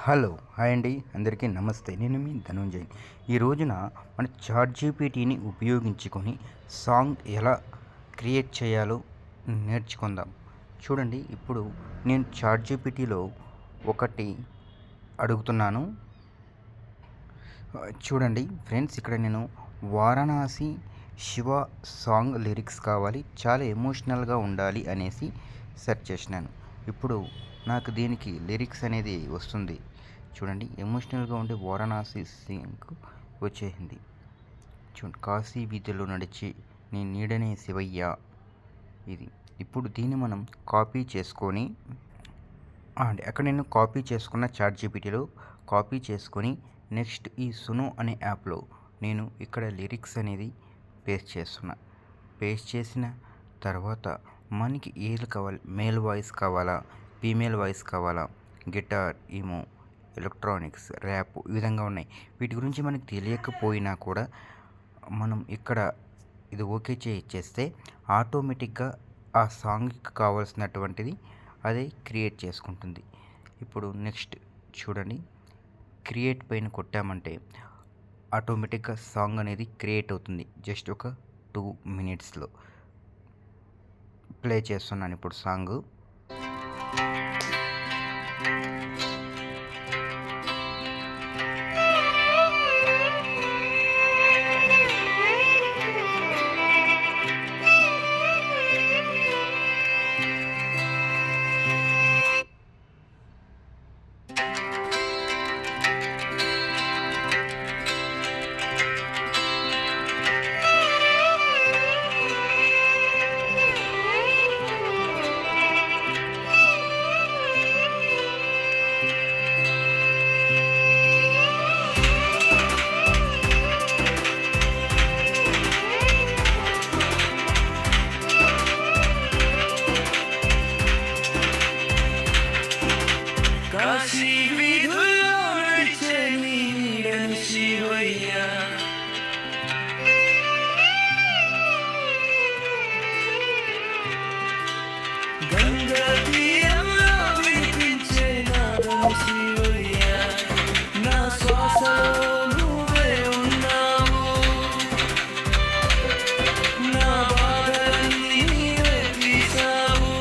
Hello hi అండి, అందరికీ నమస్తే. నేను మీ ధనుంజయ్. ఈ రోజున మన చాట్‌జీపీటీని ఉపయోగించుకొని సాంగ్ ఎలా క్రియేట్ చేయాలో నేర్చుకుందాం. చూడండి, ఇప్పుడు నేను చాట్‌జీపీటీలో ఒకటి అడుగుతున్నాను. చూడండి ఫ్రెండ్స్, ఇక్కడ నేను వారణాసి శివ సాంగ్ లిరిక్స్ కావాలి, చాలా ఎమోషనల్గా ఉండాలి అనేసి సెర్చ్ చేసినాను. ఇప్పుడు నాకు దీనికి లిరిక్స్ అనేది వస్తుంది. చూడండి, ఎమోషనల్గా ఉండే వారణాసి సింగ్ వచ్చేసింది. చూడండి, కాశీ వీధిలో నడిచి నీ నీడనే శివయ్య. ఇది ఇప్పుడు దీన్ని మనం కాపీ చేసుకొని అక్కడ నేను కాపీ చేసుకున్న చాట్‌జీపీటీలో కాపీ చేసుకొని నెక్స్ట్ ఈ సునో అనే యాప్లో నేను ఇక్కడ లిరిక్స్ అనేది పేస్ట్ చేస్తున్నా. పేస్ట్ చేసిన తర్వాత మనకి ఏది కావాలి, మేల్ వాయిస్ కావాలా, ఫీమేల్ వాయిస్ కావాలా, గిటార్, ఈమో, ఎలక్ట్రానిక్స్, ర్యాప్, ఈ విధంగా ఉన్నాయి. వీటి గురించి మనకు తెలియకపోయినా కూడా మనం ఇక్కడ ఇది ఓకే చేస్తే ఆటోమేటిక్గా ఆ సాంగ్కి కావాల్సినటువంటిది అదే క్రియేట్ చేసుకుంటుంది. ఇప్పుడు నెక్స్ట్ చూడండి, క్రియేట్ పైన కొట్టామంటే ఆటోమేటిక్గా సాంగ్ అనేది క్రియేట్ అవుతుంది. జస్ట్ ఒక 2 minutesలో ప్లే చేస్తున్నాను ఇప్పుడు సాంగ్. కాశీ వీధుల్లో నడిచే నీ నీడని శివయ్య. గంగా తీరంలో వినిపించే నాదం శివయ్య. నా శ్వాసలో నువ్వే ఉన్నావు, నా బాధలన్నీ నీవే తీసావు.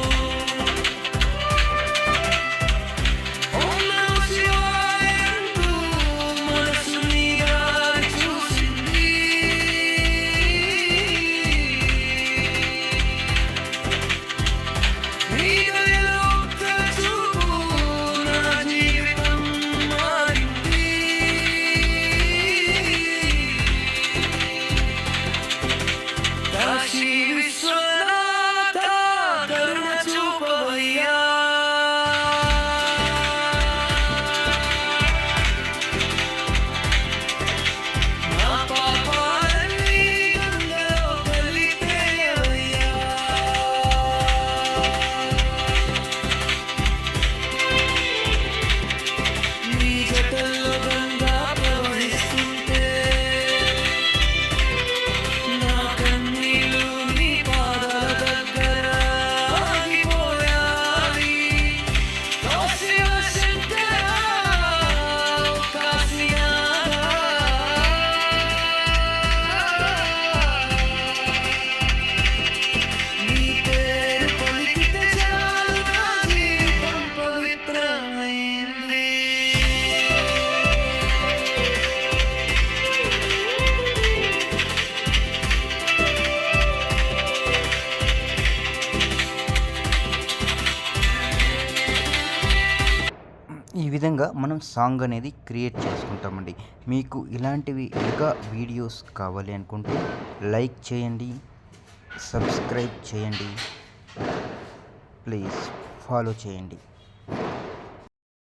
ఈ విధంగా మనం సాంగ్ అనేది క్రియేట్ చేసుకుంటామండి. మీకు ఇలాంటివి ఇంకా వీడియోస్ కావాలి అనుకుంటే లైక్ చేయండి, సబ్స్క్రైబ్ చేయండి, ప్లీజ్ ఫాలో చేయండి.